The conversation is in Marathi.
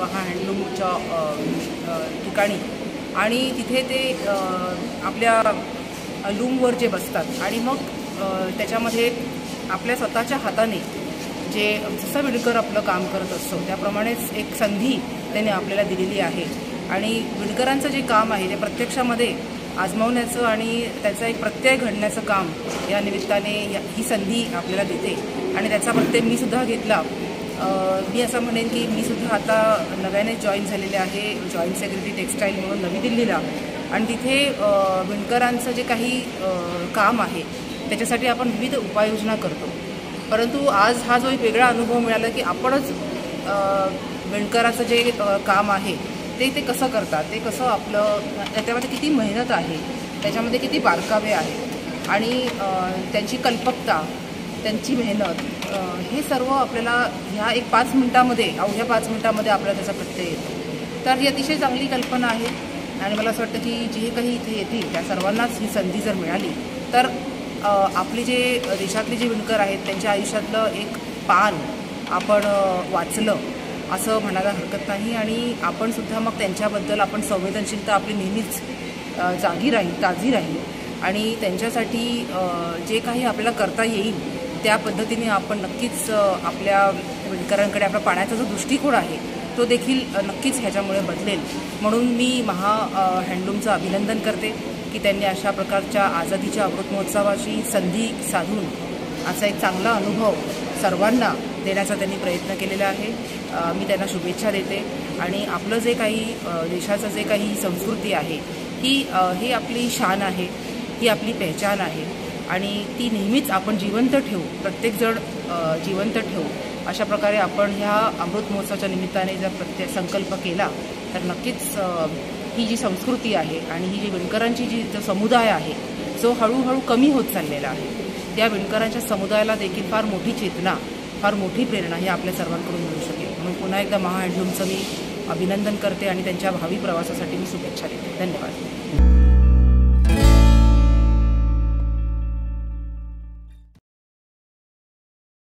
महा हँडलूमच्या ठिकाणी आणि तिथे ते आपल्या लूमवर जे बसतात आणि मग त्याच्यामध्ये आपल्या स्वतःच्या हाताने जे जसं विणकर आपलं काम करत असतो त्याप्रमाणेच एक संधी त्याने आपल्याला दिलेली आहे आणि विणकरांचं जे काम आहे ते प्रत्यक्षामध्ये आजमावण्याचं आणि त्याचा एक प्रत्यय घडण्याचं काम या निमित्ताने ही संधी आपल्याला देते आणि त्याचा प्रत्यय मी सुद्धा घेतला। मी असं म्हणेन की मी सुद्धा आता नव्याने जॉईन झालेले आहे जॉईंट सेक्रेटरी टेक्स्टाईल म्हणून नवी दिल्लीला आणि तिथे विणकरांचं जे काही काम आहे त्याच्यासाठी आपण विविध उपाययोजना करतो। परंतु आज हा जो एक वेगळा अनुभव मिळाला की आपणच विणकराचं जे काम आहे ते कसं करतात, ते कसं आपलं त्याच्यामध्ये किती मेहनत आहे, त्याच्यामध्ये किती बारकावे आहेत आणि त्यांची कल्पकता, त्यांची मेहनत, हे सर्व आपल्याला ह्या एक 5 मिनिटामध्ये अवघ्या 5 मिनिटामध्ये आपल्याला त्याचा प्रत्यय येतो। तर ही अतिशय चांगली कल्पना आहे आणि मला असं वाटतं की जे काही इथे येतील त्या सर्वांनाच ही संधी जर मिळाली तर आपले जे देशातले जे विणकर आहेत त्यांच्या आयुष्यातलं एक पान आपण वाचलं असं म्हणायला हरकत नाही आणि आपण सुद्धा मग त्यांच्याबद्दल आपण संवेदनशीलता आपली नेहमीच जागी राहील, ताजी राहील आणि त्यांच्यासाठी जे काही आपल्याला करता येईल त्या पद्धतीने आपण नक्कीच आपल्या विणकरांकडे आपला पाहण्याचा जो दृष्टिकोन आहे तो देखील नक्कीच ह्याच्यामुळे बदलेल। म्हणून मी महा हँडलूमचं अभिनंदन करते की त्यांनी अशा प्रकारच्या आझादीच्या अमृत महोत्सवाची संधी साधून असा एक चांगला अनुभव सर्वांना देण्याचा त्यांनी प्रयत्न केलेला आहे। मी त्यांना शुभेच्छा देते आणि आपलं जे काही देशाचं जे काही संस्कृती आहे ही आपली शान आहे, ही आपली पहचान आहे आणि ती नेहमीच आपण जिवंत ठेवू, प्रत्येकजण जिवंत ठेवू अशा प्रकारे आपण ह्या अमृत महोत्सवाच्या निमित्ताने जर संकल्प केला तर नक्कीच ही जी संस्कृती आहे आणि ही जी विणकरांची जो समुदाय आहे जो हळूहळू कमी होत चाललेला आहे त्या विणकरांच्या समुदायाला देखील फार मोठी चेतना, फार मोठी प्रेरणा ही आपल्या सर्वांकडून मिळू शकेल। म्हणून पुन्हा एकदा महा हँडलूमचं मी अभिनंदन करते आणि त्यांच्या भावी प्रवासासाठी मी शुभेच्छा देते। धन्यवाद।